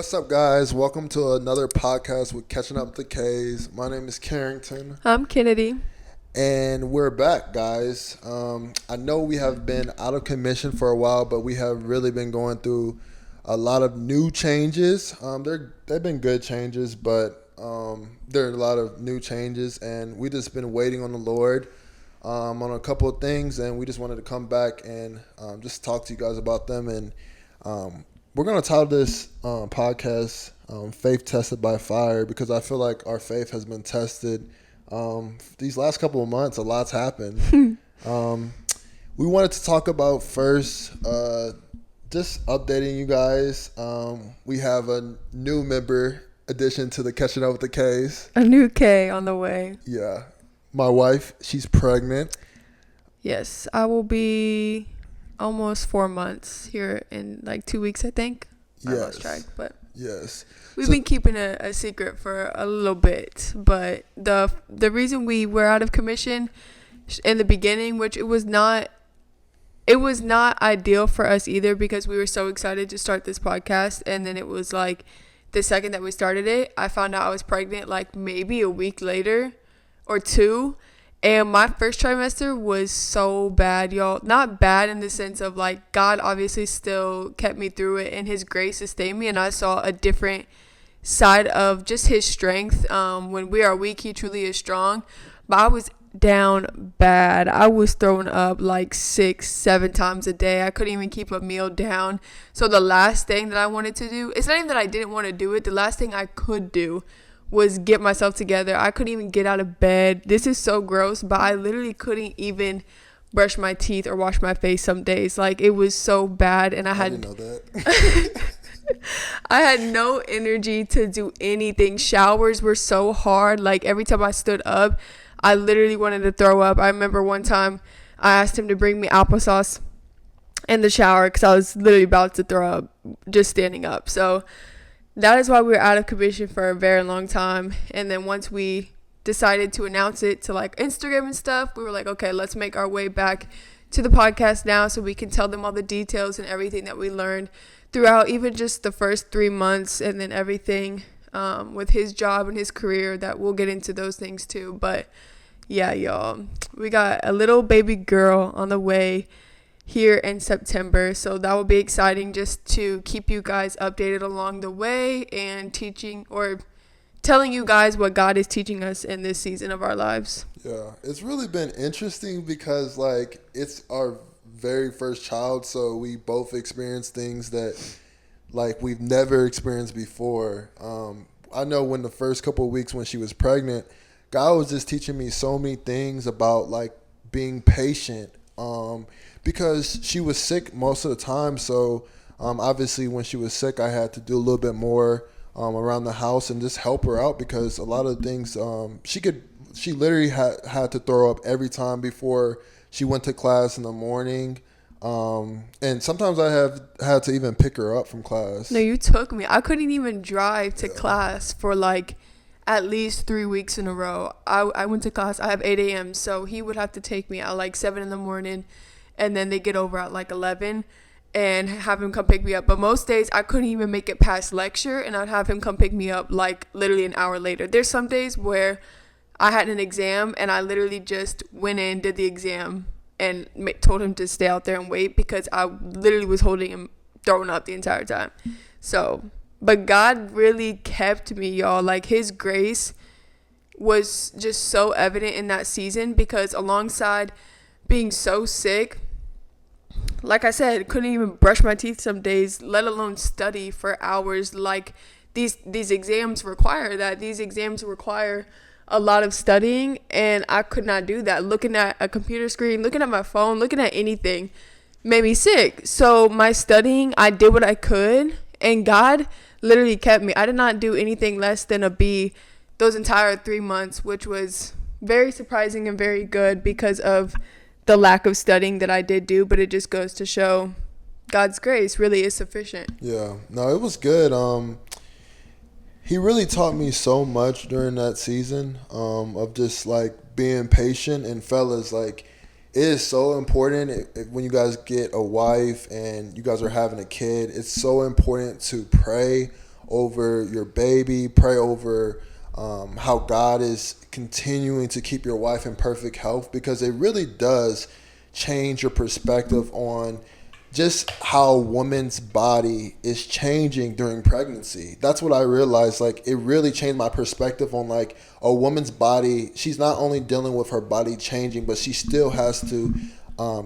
What's up, guys? Welcome to another podcast with Catching Up with the K's. My name is Carrington, I'm Kennedy. and we're back, guys. I know we have been out of commission for a while, but we have really been going through a lot of new changes. They've been good changes, but there are a lot of new changes, and we just been waiting on the Lord on a couple of things, and we just wanted to come back and just talk to you guys about them. And we're going to title this podcast Faith Tested by Fire, because I feel like our faith has been tested these last couple of months. A lot's happened. We wanted to talk about first just updating you guys. We have a new member addition to the Catching Up with the K's. A new K on the way. Yeah. My wife, she's pregnant. Yes, I will be almost 4 months here in like 2 weeks, I think. I lost track, but yes. We've been keeping a secret for a little bit, but the reason we were out of commission in the beginning, which it was not ideal for us either, because we were so excited to start this podcast, and then it was like the second that we started it, I found out I was pregnant like maybe a week later or two. And my first trimester was so bad, y'all. Not bad in the sense of like God obviously still kept me through it, and his grace sustained me, and I saw a different side of just his strength. When we are weak, he truly is strong. But I was down bad. I was throwing up like 6-7 times a day. I couldn't even keep a meal down. So the last thing that I wanted to do, it's not even that I didn't want to do it. The last thing I could do was get myself together. I couldn't even get out of bed. This is so gross, but I literally couldn't even brush my teeth or wash my face some days. Like, it was so bad, and I didn't know that. I had no energy to do anything. Showers were so hard. Like, every time I stood up, I literally wanted to throw up. I remember one time I asked him to bring me applesauce in the shower because I was literally about to throw up just standing up. So that is why we were out of commission for a very long time. And then once we decided to announce it to like Instagram and stuff, we were like, okay, let's make our way back to the podcast now so we can tell them all the details and everything that we learned throughout even just the first 3 months, and then everything with his job and his career, that we'll get into those things too. But yeah, y'all, we got a little baby girl on the way here in September, so that will be exciting, just to keep you guys updated along the way and teaching or telling you guys what God is teaching us in this season of our lives. Yeah, it's really been interesting because like it's our very first child, so we both experienced things that like we've never experienced before. I know when the first couple of weeks when she was pregnant, God was just teaching me so many things about like being patient. Because she was sick most of the time, so obviously when she was sick, I had to do a little bit more around the house and just help her out, because a lot of things she literally had to throw up every time before she went to class in the morning, and sometimes I have had to even pick her up from class. No, you took me. I couldn't even drive to class for like at least 3 weeks in a row. I went to class. I have 8 a.m., so he would have to take me at like 7 in the morning. And then they get over at like 11 and have him come pick me up. But most days I couldn't even make it past lecture, and I'd have him come pick me up like literally an hour later. There's some days where I had an exam and I literally just went in, did the exam, and told him to stay out there and wait, because I literally was holding him throwing up the entire time. So, but God really kept me, y'all. Like, his grace was just so evident in that season, because alongside being so sick, like I said, couldn't even brush my teeth some days, let alone study for hours. Like, these exams require that. These exams require a lot of studying, and I could not do that. Looking at a computer screen, looking at my phone, looking at anything made me sick. So my studying, I did what I could, and God literally kept me. I did not do anything less than a B those entire 3 months, which was very surprising and very good because of the lack of studying that I did do. But it just goes to show God's grace really is sufficient. Yeah, no, it was good. He really taught me so much during that season of just like being patient. And fellas, like, it is so important when you guys get a wife and you guys are having a kid. It's so important to pray over your baby, pray over how God is continuing to keep your wife in perfect health, because it really does change your perspective on just how a woman's body is changing during pregnancy. That's what I realized. Like, it really changed my perspective on like a woman's body. She's not only dealing with her body changing, but she still has to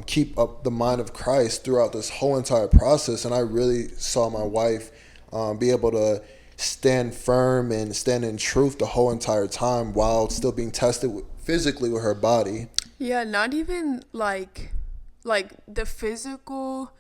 keep up the mind of Christ throughout this whole entire process. And I really saw my wife be able to stand firm and stand in truth the whole entire time while still being tested physically with her body. Yeah, not even like the physical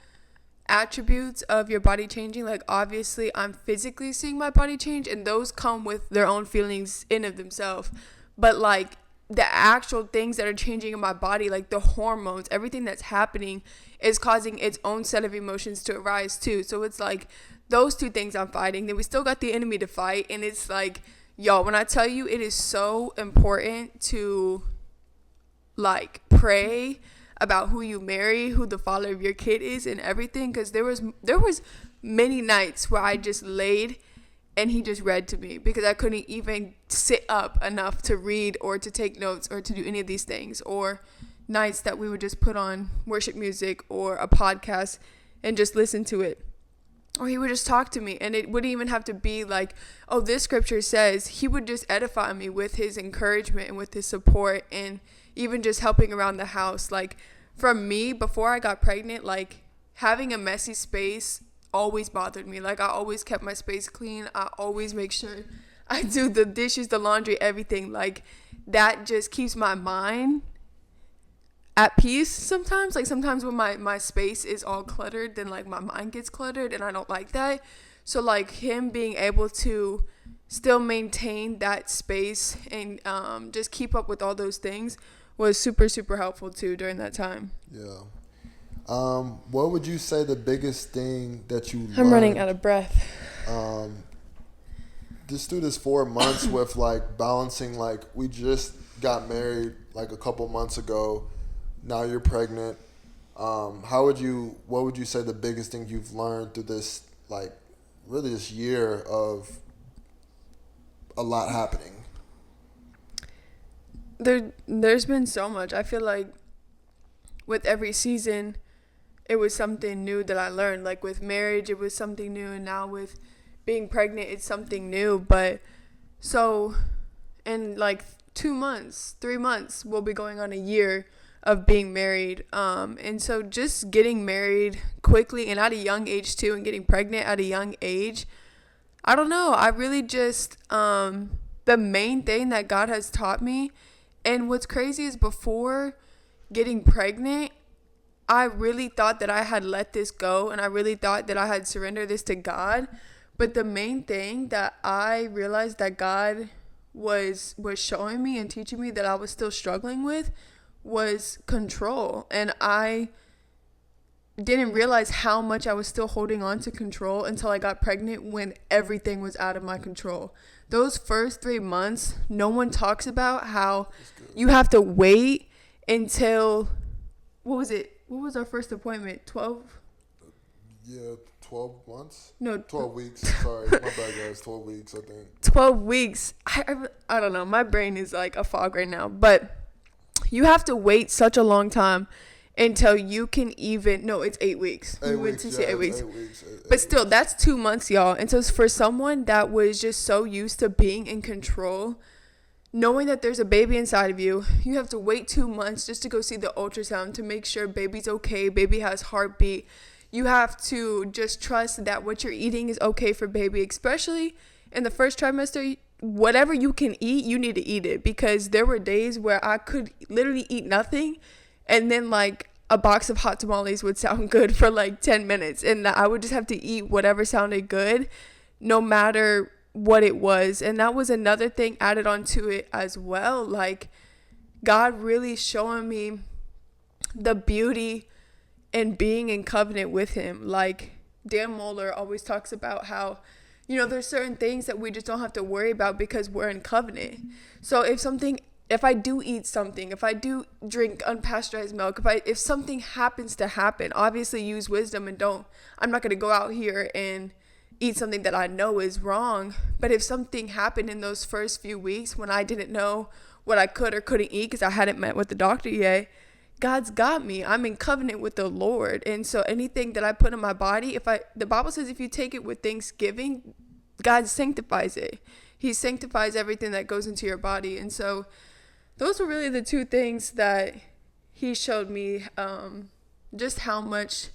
attributes of your body changing. Like, obviously I'm physically seeing my body change, and those come with their own feelings in of themselves. But like the actual things that are changing in my body, like the hormones, everything that's happening is causing its own set of emotions to arise too. So it's like those two things I'm fighting. Then we still got the enemy to fight. And it's like, y'all, when I tell you, it is so important to like pray about who you marry, who the father of your kid is, and everything. Because there was many nights where I just laid and he just read to me, because I couldn't even sit up enough to read or to take notes or to do any of these things. Or nights that we would just put on worship music or a podcast and just listen to it. Or he would just talk to me, and it wouldn't even have to be like, oh, this scripture says. He would just edify me with his encouragement and with his support, and even just helping around the house. Like, for me, before I got pregnant, like, having a messy space always bothered me. Like, I always kept my space clean. I always make sure I do the dishes, the laundry, everything. Like, that just keeps my mind at peace sometimes. Like, sometimes when my space is all cluttered, then like my mind gets cluttered, and I don't like that. So like him being able to still maintain that space and just keep up with all those things was super, super helpful too during that time. Yeah. What would you say the biggest thing that you learned? I'm running out of breath. Just through this 4 months with like balancing, like we just got married like a couple months ago. Now you're pregnant. What would you say the biggest thing you've learned through this, like really this year of a lot happening? There's been so much. I feel like with every season, it was something new that I learned. Like with marriage, it was something new, and now with being pregnant, it's something new. But so in like 2 months, 3 months, we'll be going on a year of being married. And so just getting married quickly and at a young age too, and getting pregnant at a young age, I don't know. I really just, the main thing that God has taught me, and what's crazy is before getting pregnant, I really thought that I had let this go, and I really thought that I had surrendered this to God. But the main thing that I realized that God was showing me and teaching me that I was still struggling with was control. And I didn't realize how much I was still holding on to control until I got pregnant, when everything was out of my control. Those first 3 months, no one talks about how you have to wait until, what was our first appointment? 12? Yeah, 12 months? No. 12 weeks. Sorry, my bad, guys. 12 weeks, I think. 12 weeks. I don't know. My brain is like a fog right now. But you have to wait such a long time until you can even, no, it's 8 weeks. 8 weeks, yeah, 8 weeks. 8 weeks. But still, that's 2 months, y'all. And so for someone that was just so used to being in control, knowing that there's a baby inside of you, you have to wait 2 months just to go see the ultrasound to make sure baby's okay, baby has heartbeat. You have to just trust that what you're eating is okay for baby, especially in the first trimester. Whatever you can eat, you need to eat it, because there were days where I could literally eat nothing, and then like a box of hot tamales would sound good for like 10 minutes, and I would just have to eat whatever sounded good no matter what it was. And that was another thing added onto it as well. Like, God really showing me the beauty and being in covenant with him. Like, Dan Moeller always talks about how, there's certain things that we just don't have to worry about because we're in covenant. So if I do eat something, if I do drink unpasteurized milk, if something happens to happen, obviously use wisdom, and I'm not going to go out here and eat something that I know is wrong. But if something happened in those first few weeks when I didn't know what I could or couldn't eat because I hadn't met with the doctor yet, God's got me. I'm in covenant with the Lord. And so anything that I put in my body, the Bible says if you take it with thanksgiving, God sanctifies it. He sanctifies everything that goes into your body. And so those were really the two things that he showed me, just how much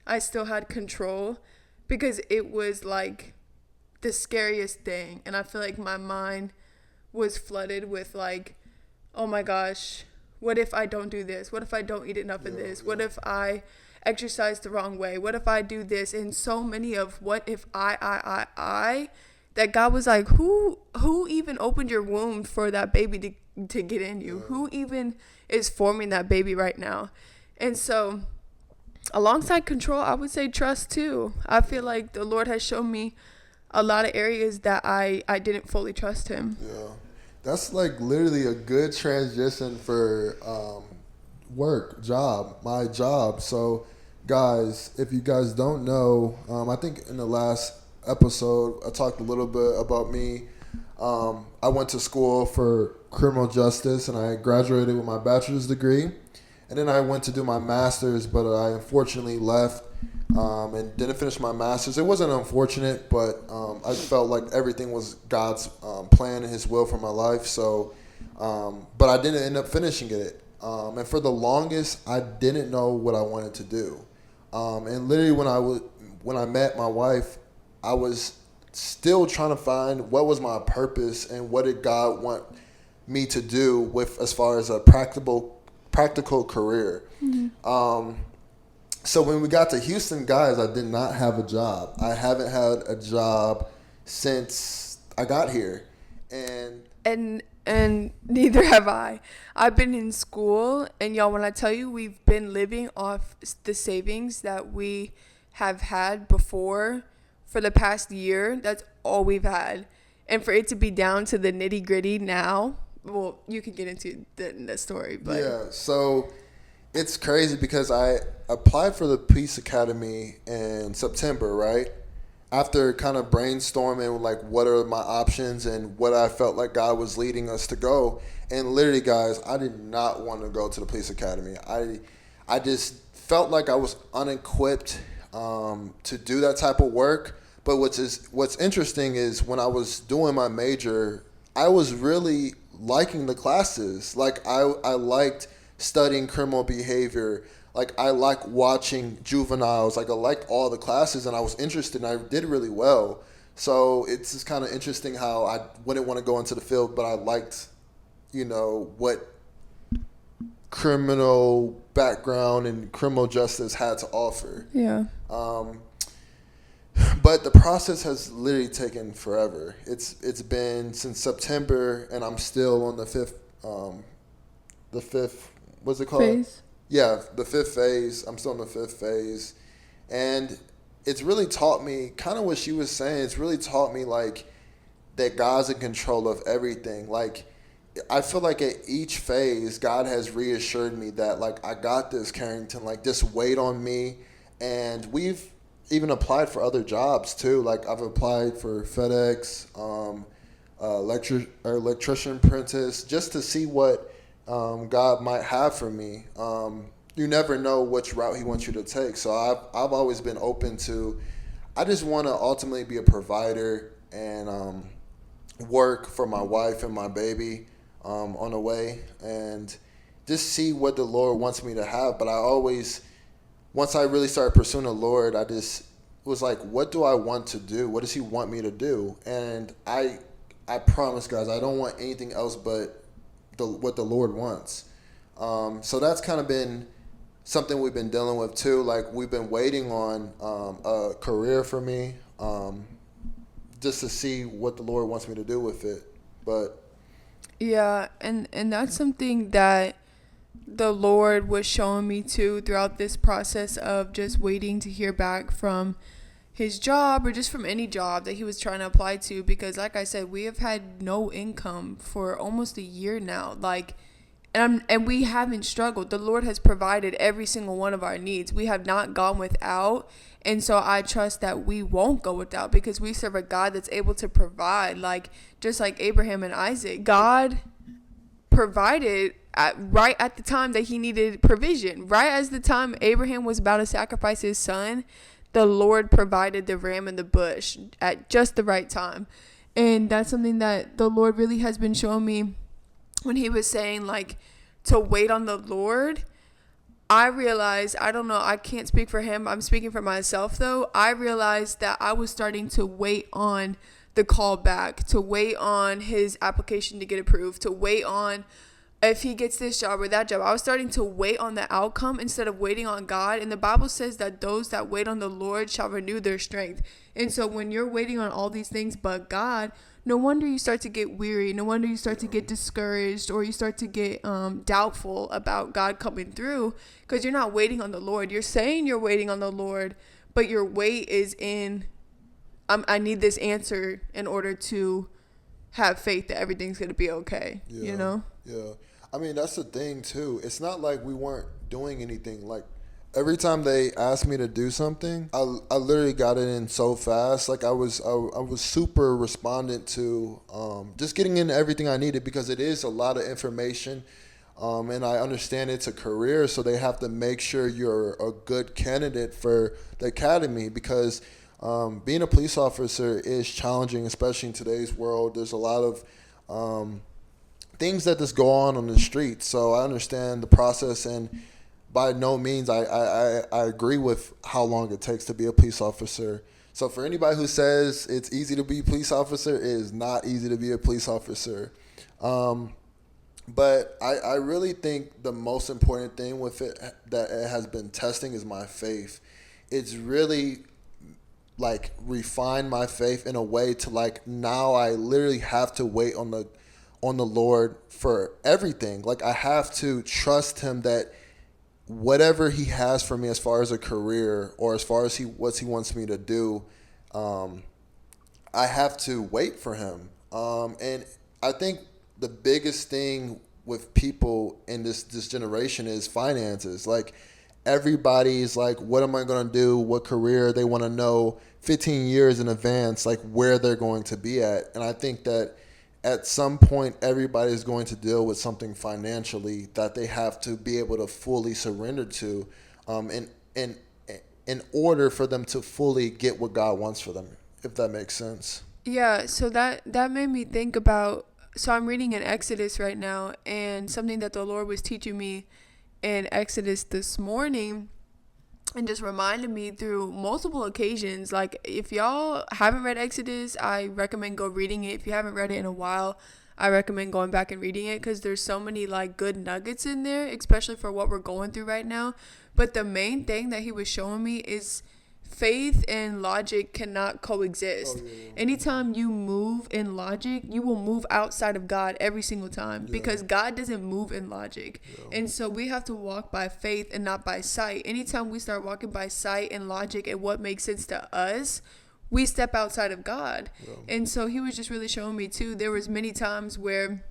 I still had control, because it was like the scariest thing. And I feel like my mind was flooded with like, oh my gosh, what if I don't do this? What if I don't eat enough of this? What if I exercise the wrong way? What if I do this? And so many of what if I, that God was like, who even opened your womb for that baby to get in you? Who even is forming that baby right now? And so alongside control, I would say trust too. I feel like the Lord has shown me a lot of areas that I didn't fully trust him. Yeah. That's like literally a good transition for my job. So, guys, if you guys don't know, I think in the last episode, I talked a little bit about me. I went to school for criminal justice, and I graduated with my bachelor's degree. And then I went to do my master's, but I unfortunately left and didn't finish my master's. It wasn't unfortunate, but I felt like everything was God's plan and his will for my life. So, but I didn't end up finishing it. And for the longest, I didn't know what I wanted to do. And literally when I met my wife, I was still trying to find what was my purpose and what did God want me to do with as far as a practical career. Mm-hmm. So when we got to Houston, guys, I did not have a job. I haven't had a job since I got here. And neither have I. I've been in school, and y'all, when I tell you we've been living off the savings that we have had before for the past year, that's all we've had. And for it to be down to the nitty gritty now, well, you can get into the story. But yeah, so it's crazy because I applied for the Police Academy in September, right? After kind of brainstorming like what are my options and what I felt like God was leading us to go. And literally, guys, I did not want to go to the Police Academy. I just felt like I was unequipped to do that type of work. But what's interesting is when I was doing my major, I was really liking the classes. Like I liked studying criminal behavior. Like I like watching juveniles. Like I liked all the classes, and I was interested, and I did really well. So it's just kind of interesting how I wouldn't want to go into the field, but I liked, what criminal background and criminal justice had to offer. Yeah. But the process has literally taken forever. It's been since September, and I'm still on the fifth. What's it called? Phase. Yeah, the fifth phase. I'm still in the fifth phase, and it's really taught me kind of what she was saying. It's really taught me like that God's in control of everything. Like I feel like at each phase, God has reassured me that like I got this, Carrington. Like just wait on me, and we've even applied for other jobs too. Like I've applied for FedEx, electrician apprentice, just to see what God might have for me. You never know which route he wants you to take. So I've always been open to, I just want to ultimately be a provider and work for my wife and my baby on the way, and just see what the Lord wants me to have. But once I really started pursuing the Lord, I just was like, what do I want to do? What does he want me to do? And I promise, guys, I don't want anything else but what the Lord wants. So that's kind of been something we've been dealing with too. Like we've been waiting on a career for me, just to see what the Lord wants me to do with it. But yeah, and that's something that the Lord was showing me too throughout this process of just waiting to hear back from his job or just from any job that he was trying to apply to, because like I said, we have had no income for almost a year now. Like and we haven't struggled. The Lord has provided every single one of our needs. We have not gone without. And so I trust that we won't go without because we serve a God that's able to provide, like just like Abraham and Isaac. God provided right at the time that he needed provision. Right as the time Abraham was about to sacrifice his son, the Lord provided the ram in the bush at just the right time. And that's something that the Lord really has been showing me when he was saying like to wait on the Lord. I realized, I don't know, I can't speak for him. I'm speaking for myself though. I realized that I was starting to wait on the call back, to wait on his application to get approved, to wait on if he gets this job or that job. I was starting to wait on the outcome instead of waiting on God. And the Bible says that those that wait on the Lord shall renew their strength. And so when you're waiting on all these things but God, no wonder you start to get weary. No wonder you start to get discouraged or you start to get doubtful about God coming through because you're not waiting on the Lord. You're saying you're waiting on the Lord, but your wait is in, I need this answer in order to have faith that everything's going to be okay, you know? Yeah. I mean, that's the thing, too. It's not like we weren't doing anything. Like, every time they asked me to do something, I literally got it in so fast. Like, I was super respondent to just getting in everything I needed because it is a lot of information. And I understand it's a career, so they have to make sure you're a good candidate for the academy because being a police officer is challenging, especially in today's world. There's a lot of things that just go on the street. So I understand the process, and by no means I agree with how long it takes to be a police officer. So for anybody who says it's easy to be a police officer, it is not easy to be a police officer. But I really think the most important thing with it that it has been testing is my faith. It's really like refined my faith in a way to like now I literally have to wait on the Lord for everything. Like I have to trust him that whatever he has for me as far as a career or as far as what he wants me to do, I have to wait for him. And I think the biggest thing with people in this generation is finances. Like everybody's like, what am I going to do? What career? They want to know 15 years in advance, like where they're going to be at. And I think that at some point, everybody is going to deal with something financially that they have to be able to fully surrender to in order for them to fully get what God wants for them, if that makes sense. Yeah, so that made me think about, so I'm reading in Exodus right now, and something that the Lord was teaching me in Exodus this morning and just reminded me through multiple occasions. Like if y'all haven't read Exodus, I recommend go reading it. If you haven't read it in a while, I recommend going back and reading it because there's so many like good nuggets in there, especially for what we're going through right now. But the main thing that he was showing me is faith and logic cannot coexist. Anytime you move in logic, you will move outside of God every single time because God doesn't move in logic. And so we have to walk by faith and not by sight. Anytime we start walking by sight and logic and what makes sense to us, we step outside of God. And so he was just really showing me too, there was many times where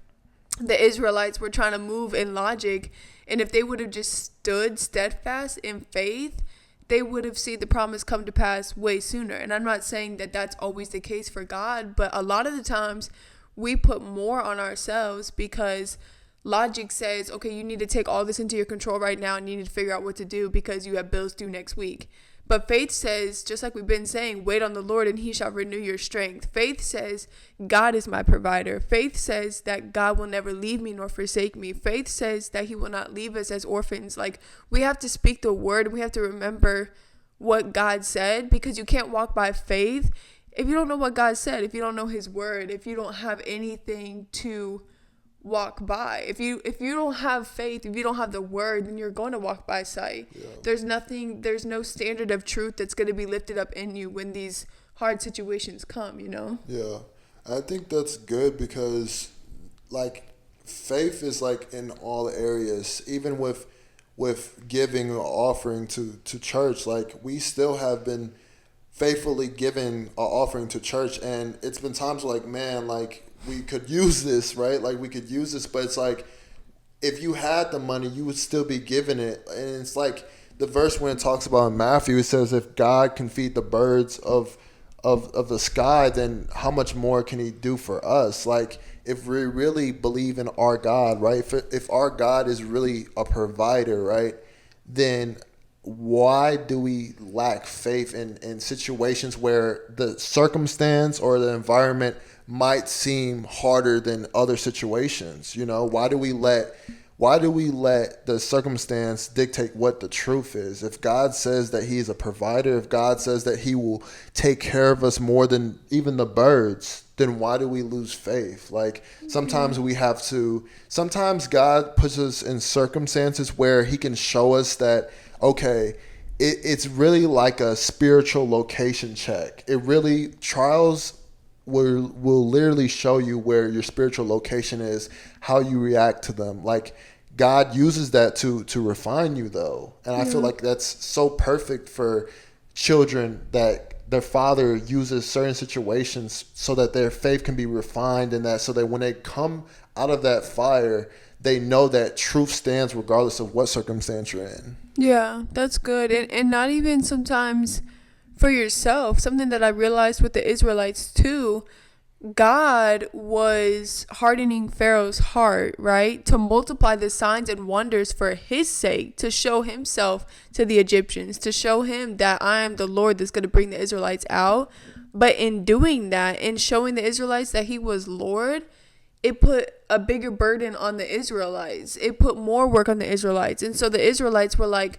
the Israelites were trying to move in logic, and if they would have just stood steadfast in faith, they would have seen the promise come to pass way sooner. And I'm not saying that that's always the case for God, but a lot of the times we put more on ourselves because logic says, okay, you need to take all this into your control right now and you need to figure out what to do because you have bills due next week. But faith says, just like we've been saying, wait on the Lord and he shall renew your strength. Faith says, God is my provider. Faith says that God will never leave me nor forsake me. Faith says that he will not leave us as orphans. Like we have to speak the word. We have to remember what God said because you can't walk by faith if you don't know what God said, if you don't know his word, if you don't have anything to walk by. If you don't have faith, if you don't have the word, then you're going to walk by sight. There's no standard of truth that's going to be lifted up in you when these hard situations come, you know? Yeah. I think that's good because like faith is like in all areas, even with giving or offering to church. Like we still have been faithfully giving an offering to church, and it's been times like, man, like we could use this, right? Like we could use this, but it's like if you had the money, you would still be giving it. And it's like the verse when it talks about in Matthew, it says, if God can feed the birds of the sky, then how much more can he do for us? Like, if we really believe in our God, right? If our God is really a provider, right? Then why do we lack faith in situations where the circumstance or the environment might seem harder than other situations? You know, why do we let the circumstance dictate what the truth is? If God says that he is a provider, if God says that he will take care of us more than even the birds, then why do we lose faith? Like, sometimes God puts us in circumstances where he can show us that, okay, it's really like a spiritual location check. Trials will literally show you where your spiritual location is, how you react to them. Like, God uses that to refine you, though. And I feel like that's so perfect for children, that their father uses certain situations so that their faith can be refined, and that so that when they come out of that fire, they know that truth stands regardless of what circumstance you're in. Yeah, that's good. And not even sometimes for yourself. Something that I realized with the Israelites too, God was hardening Pharaoh's heart, right? To multiply the signs and wonders for his sake, to show himself to the Egyptians, to show him that I am the Lord that's going to bring the Israelites out. But in doing that, in showing the Israelites that he was Lord, it put a bigger burden on the Israelites. It put more work on the Israelites. And so the Israelites were like,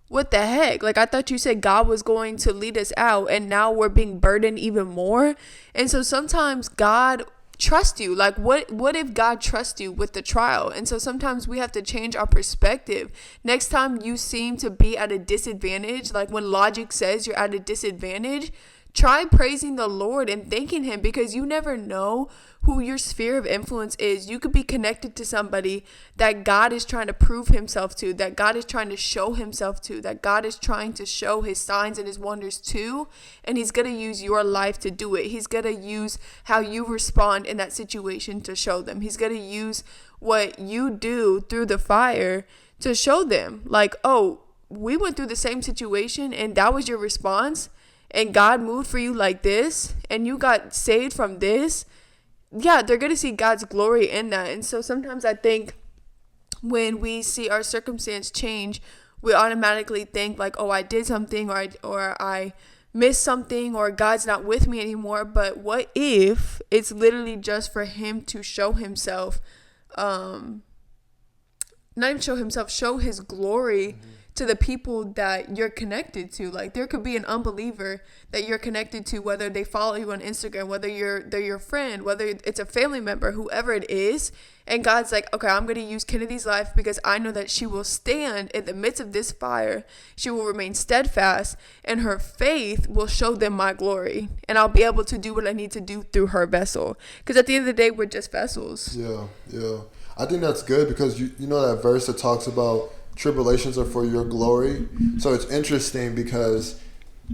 what the heck? Like, I thought you said God was going to lead us out, and now we're being burdened even more. And so sometimes God trusts you. Like, what if God trusts you with the trial? And so sometimes we have to change our perspective. Next time you seem to be at a disadvantage, like when logic says you're at a disadvantage, try praising the Lord and thanking him, because you never know who your sphere of influence is. You could be connected to somebody that God is trying to prove himself to, that God is trying to show himself to, that God is trying to show his signs and his wonders to, and he's going to use your life to do it. He's going to use how you respond in that situation to show them. He's going to use what you do through the fire to show them, like, oh, we went through the same situation and that was your response, and God moved for you like this, and you got saved from this. Yeah, they're going to see God's glory in that. And so sometimes I think when we see our circumstance change, we automatically think like, oh, I did something, or I missed something, or God's not with me anymore. But what if it's literally just for him to show himself, not even show himself, show his glory to the people that you're connected to. Like, there could be an unbeliever that you're connected to, whether they follow you on Instagram, whether they're your friend, whether it's a family member, whoever it is. And God's like, okay, I'm going to use Kennedy's life because I know that she will stand in the midst of this fire. She will remain steadfast, and her faith will show them my glory. And I'll be able to do what I need to do through her vessel. Because at the end of the day, we're just vessels. Yeah. I think that's good, because you know that verse that talks about tribulations are for your glory. So it's interesting because,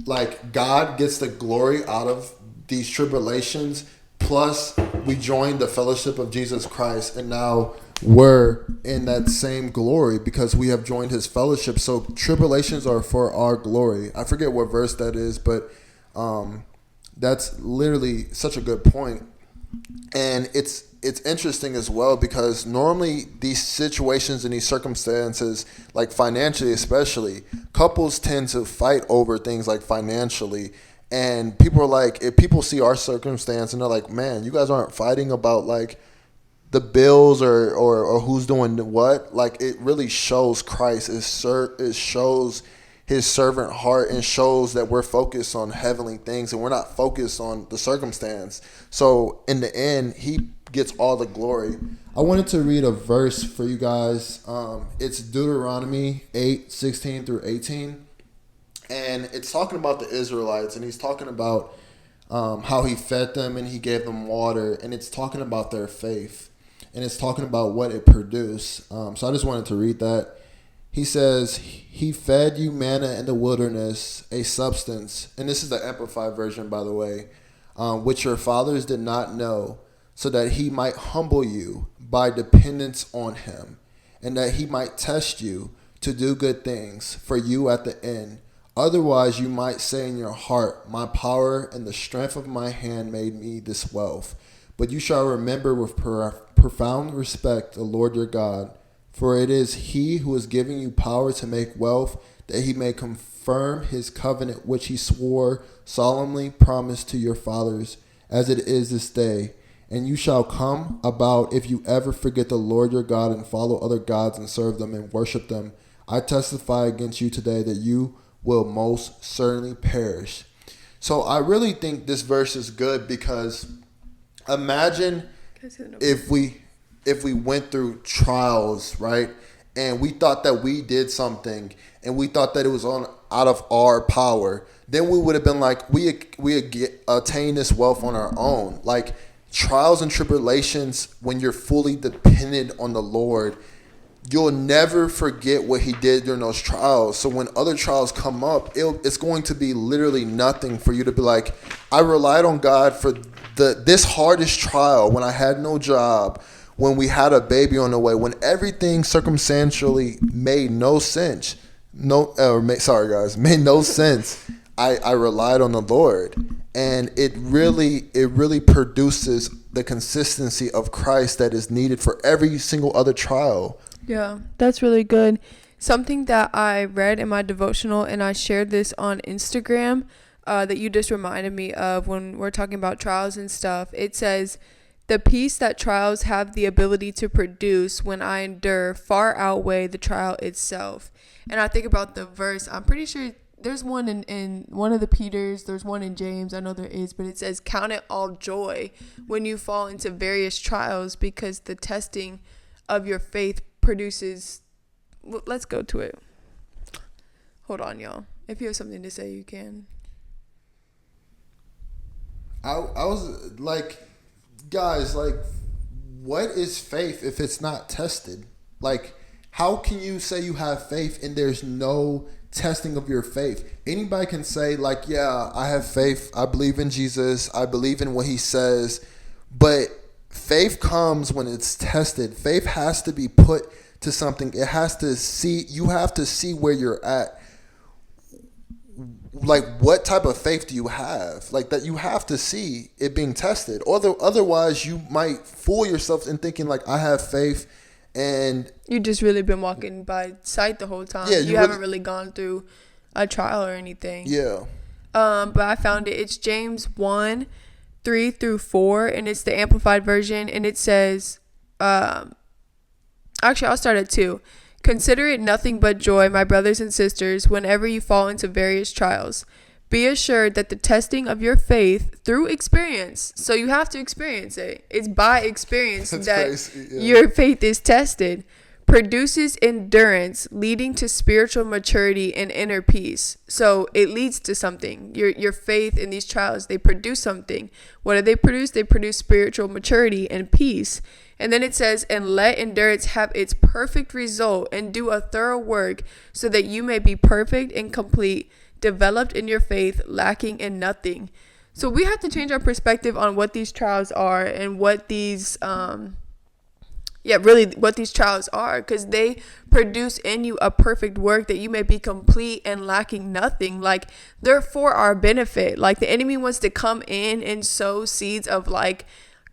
like, God gets the glory out of these tribulations, plus we join the fellowship of Jesus Christ, and now we're in that same glory because we have joined his fellowship. So tribulations are for our glory. I forget what verse that is, but that's literally such a good point. And it's interesting as well, because normally these situations and these circumstances, like financially especially, couples tend to fight over things like financially. And people are like, if people see our circumstance and they're like, man, you guys aren't fighting about like the bills or who's doing what, like, it really shows Christ. It shows his servant heart, and shows that we're focused on heavenly things and we're not focused on the circumstance. So in the end, he gets all the glory. I wanted to read a verse for you guys. It's Deuteronomy 8:16 through 18. And it's talking about the Israelites, and he's talking about how he fed them and he gave them water. And it's talking about their faith, and it's talking about what it produced. So I just wanted to read that. He says, he fed you manna in the wilderness, a substance, and this is the Amplified version, by the way, which your fathers did not know, so that he might humble you by dependence on him, and that he might test you to do good things for you at the end. Otherwise, you might say in your heart, my power and the strength of my hand made me this wealth. But you shall remember with profound respect the Lord your God, for it is he who is giving you power to make wealth, that he may confirm his covenant which he swore solemnly promised to your fathers, as it is this day. And you shall come about if you ever forget the Lord your God and follow other gods and serve them and worship them. I testify against you today that you will most certainly perish. So I really think this verse is good, because imagine if we went through trials, right? And we thought that we did something, and we thought that it was out of our power. Then we would have been like, we attain this wealth on our own. Like, trials and tribulations, when you're fully dependent on the Lord, you'll never forget what he did during those trials. So when other trials come up, it's going to be literally nothing for you to be like, I relied on God for this hardest trial, when I had no job, when we had a baby on the way, when everything circumstantially made no sense. Made no sense. I relied on the Lord, and it really produces the consistency of Christ that is needed for every single other trial. Yeah, that's really good. Something that I read in my devotional, and I shared this on Instagram, that you just reminded me of when we're talking about trials and stuff. It says, the peace that trials have the ability to produce when I endure far outweigh the trial itself. And I think about the verse. I'm pretty sure there's one in one of the Peters. There's one in James. I know there is, but it says, count it all joy when you fall into various trials, because the testing of your faith produces. Well, let's go to it. Hold on, y'all. If you have something to say, you can. I was like, guys, like, what is faith if it's not tested? Like, how can you say you have faith and there's no testing of your faith? Anybody can say, like, yeah, I have faith, I believe in Jesus, I believe in what he says, but faith comes when it's tested. Faith has to be put to something. It has to see, you have to see where you're at. Like, what type of faith do you have? Like, that you have to see it being tested. Otherwise, you might fool yourself in thinking, like, I have faith, and you just really been walking by sight the whole time. Yeah, you haven't really gone through a trial or anything. Yeah. But I found it. It's James 1:3-4, and it's the Amplified version, and it says, actually, I'll start at 2. Consider it nothing but joy, my brothers and sisters, whenever you fall into various trials. Be assured that the testing of your faith through experience, so you have to experience it. It's by experience that your faith is tested, produces endurance, leading to spiritual maturity and inner peace. So it leads to something. Your faith in these trials, they produce something. What do they produce? They produce spiritual maturity and peace. And then it says, and let endurance have its perfect result, and do a thorough work, so that you may be perfect and complete, developed in your faith, lacking in nothing. So we have to change our perspective on what these trials are, and what these what these trials are, because they produce in you a perfect work, that you may be complete and lacking nothing. Like, they're for our benefit. Like, the enemy wants to come in and sow seeds of, like,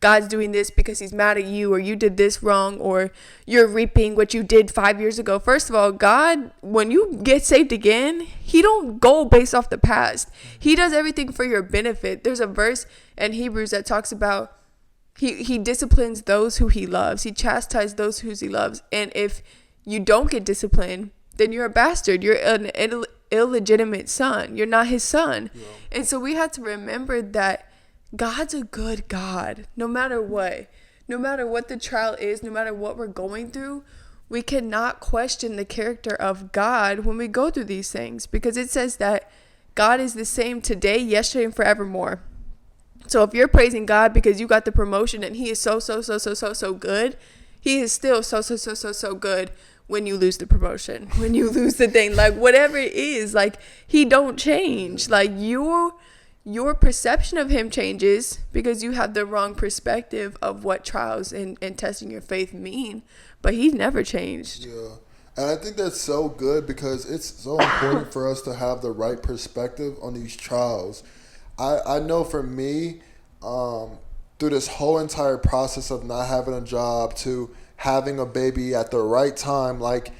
God's doing this because he's mad at you, or you did this wrong, or you're reaping what you did 5 years ago. First of all, God, when you get saved again, he don't go based off the past. He does everything for your benefit. There's a verse in Hebrews that talks about he disciplines those who he loves. He chastises those who he loves. And if you don't get disciplined, then you're a bastard. You're an illegitimate son. You're not his son. Yeah. And so we have to remember that God's a good God, no matter what. No matter what the trial is, no matter what we're going through, we cannot question the character of God when we go through these things, because it says that God is the same today, yesterday, and forevermore. So if you're praising God because you got the promotion and he is so good, he is still so good when you lose the promotion, when you lose the thing, like whatever it is, like he don't change. Like your perception of him changes because you have the wrong perspective of what trials and testing your faith mean. But he's never changed. Yeah. And I think that's so good because it's so important for us to have the right perspective on these trials. I know for me, through this whole entire process of not having a job to having a baby at the right time, like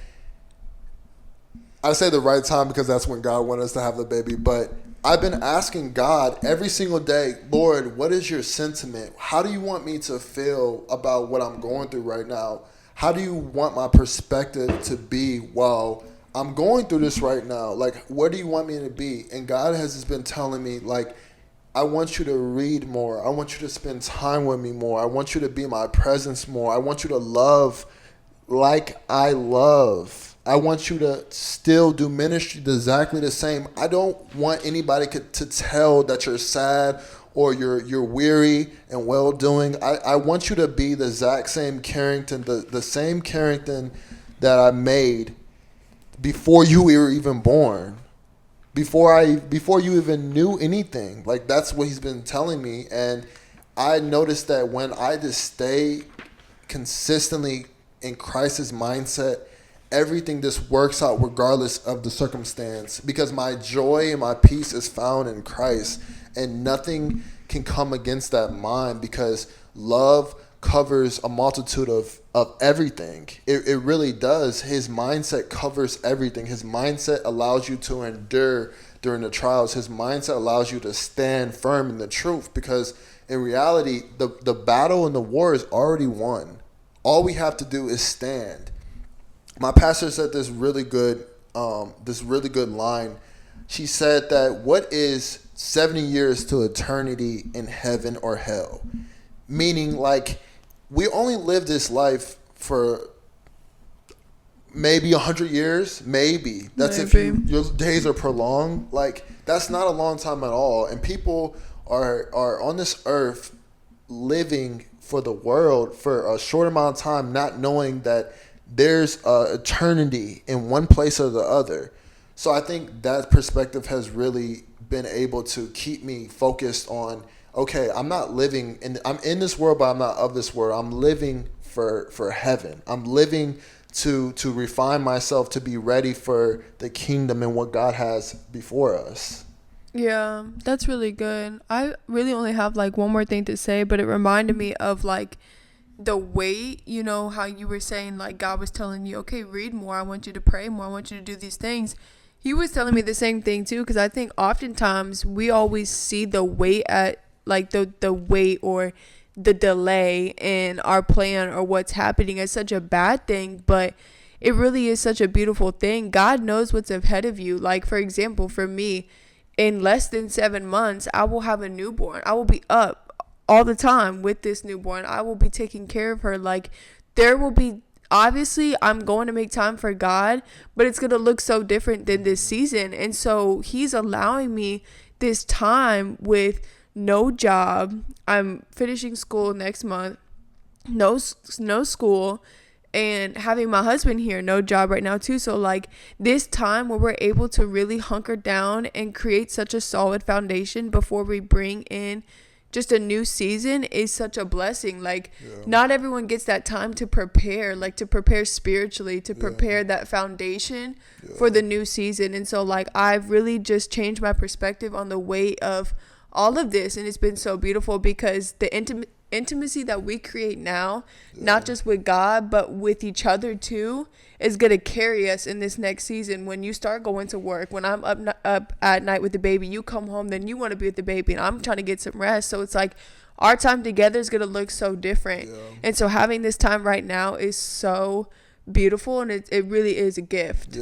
I say the right time because that's when God wanted us to have the baby, but I've been asking God every single day, Lord, what is your sentiment? How do you want me to feel about what I'm going through right now? How do you want my perspective to be while I'm going through this right now? Like, where do you want me to be? And God has just been telling me, like, I want you to read more. I want you to spend time with me more. I want you to be in my presence more. I want you to love like I love. I want you to still do ministry exactly the same. I don't want anybody to tell that you're sad or you're weary and well doing. I want you to be the exact same Carrington, the same Carrington that I made before you were even born. Before you even knew anything. Like that's what he's been telling me. And I noticed that when I just stay consistently in Christ's mindset, everything just works out regardless of the circumstance because my joy and my peace is found in Christ and nothing can come against that mind because love covers a multitude of everything. It really does. His mindset covers everything. His mindset allows you to endure during the trials. His mindset allows you to stand firm in the truth because in reality, the battle and the war is already won. All we have to do is stand. My pastor said this really good line. She said that what is 70 years to eternity in heaven or hell? Meaning like we only live this life for maybe 100 years, maybe. That's if your days are prolonged. Like that's not a long time at all. And people are on this earth living for the world for a short amount of time, not knowing that there's eternity in one place or the other. So I think that perspective has really been able to keep me focused on, okay, I'm in this world, but I'm not of this world. I'm living for heaven. I'm living to refine myself to be ready for the kingdom and what God has before us. Yeah, that's really good. I really only have like one more thing to say, but it reminded me of like the weight, how you were saying like God was telling you, okay, read more. I want you to pray more. I want you to do these things. He was telling me the same thing too, because I think oftentimes we always see the weight at like the weight or the delay in our plan or what's happening as such a bad thing, but it really is such a beautiful thing. God knows what's ahead of you. Like for example, for me, in less than 7 months, I will have a newborn. I will be up all the time with this newborn. I will be taking care of her. Like there will be, obviously I'm going to make time for God, but it's going to look so different than this season. And so he's allowing me this time with no job. I'm finishing school next month. No school. And having my husband here, no job right now too. So like this time where we're able to really hunker down and create such a solid foundation before we bring in just a new season is such a blessing. Like not everyone gets that time to prepare, like to prepare spiritually, to prepare that foundation for the new season. And so like I've really just changed my perspective on the weight of all of this, and it's been so beautiful because the intimacy that we create now, not just with God but with each other too, is going to carry us in this next season. When you start going to work, when I'm up at night with the baby, you come home, then you want to be with the baby and I'm trying to get some rest. So it's like our time together is going to look so different. And so having this time right now is so beautiful, and it really is a gift.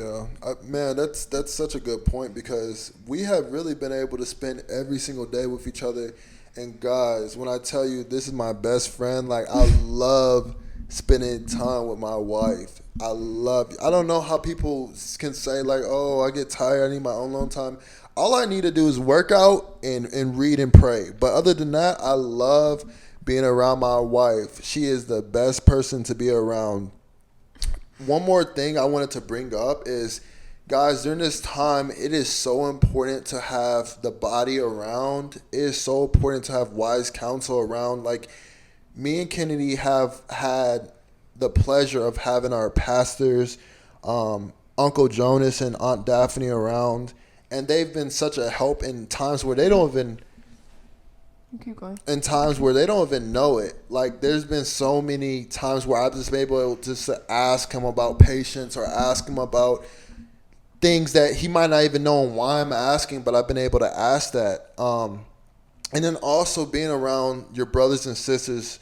Man, that's such a good point because we have really been able to spend every single day with each other. And guys, when I tell you this is my best friend, like I love spending time with my wife. I don't know how people can say like, oh, I get tired, I need my own alone time. All I need to do is work out and read and pray. But other than that, I love being around my wife. She is the best person to be around. One more thing I wanted to bring up is Guys, during this time, it is so important to have the body around. It is so important to have wise counsel around. Like, me and Kennedy have had the pleasure of having our pastors, Uncle Jonas and Aunt Daphne around, and they've been such a help in times where they don't even Keep going. in times where they don't even know it. Like, there's been so many times where I've just been able just to ask him about patience or ask him about things that he might not even know why I'm asking, but I've been able to ask that. And then also being around your brothers and sisters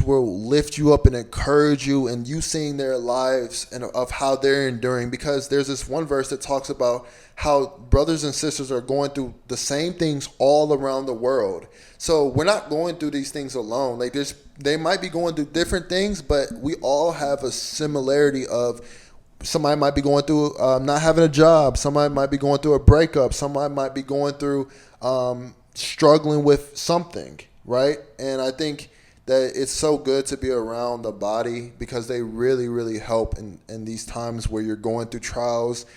will lift you up and encourage you, and you seeing their lives and of how they're enduring, because there's this one verse that talks about how brothers and sisters are going through the same things all around the world. So we're not going through these things alone. Like, they might be going through different things, but we all have a similarity of somebody might be going through not having a job. Somebody might be going through a breakup. Somebody might be going through struggling with something, right? And I think that it's so good to be around the body, because they really, really help in these times where you're going through trials.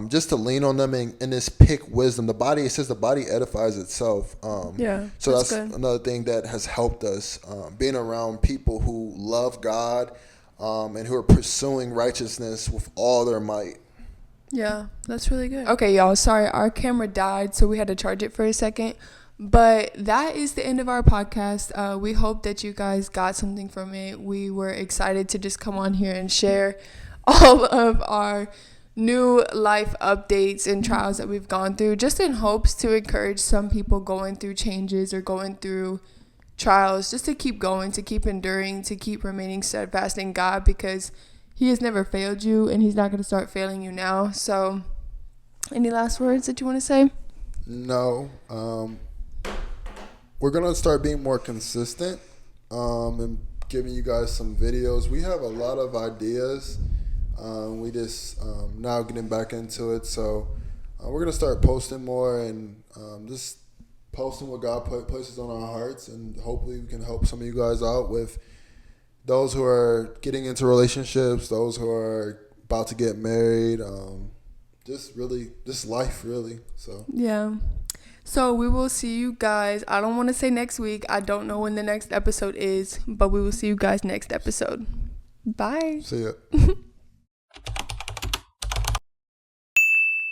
Just to lean on them and just pick wisdom. It says the body edifies itself. So that's good. another thing that has helped us, being around people who love God, and who are pursuing righteousness with all their might. Yeah, that's really good. Okay, y'all, sorry, our camera died, so we had to charge it for a second. But that is the end of our podcast. We hope that you guys got something from it. We were excited to just come on here and share all of our new life updates and trials that we've gone through, just in hopes to encourage some people going through changes or going through trials, just to keep going, to keep enduring, to keep remaining steadfast in God, because He has never failed you, and He's not going to start failing you now. So, any last words that you want to say? No. We're going to start being more consistent, and giving you guys some videos. We have a lot of ideas. We just now getting back into it. So we're going to start posting more, and just posting what God places on our hearts, and hopefully we can help some of you guys out with those who are getting into relationships, those who are about to get married, just life, really. So yeah. So we will see you guys. I don't want to say next week. I don't know when the next episode is, but we will see you guys next episode. Bye. See ya.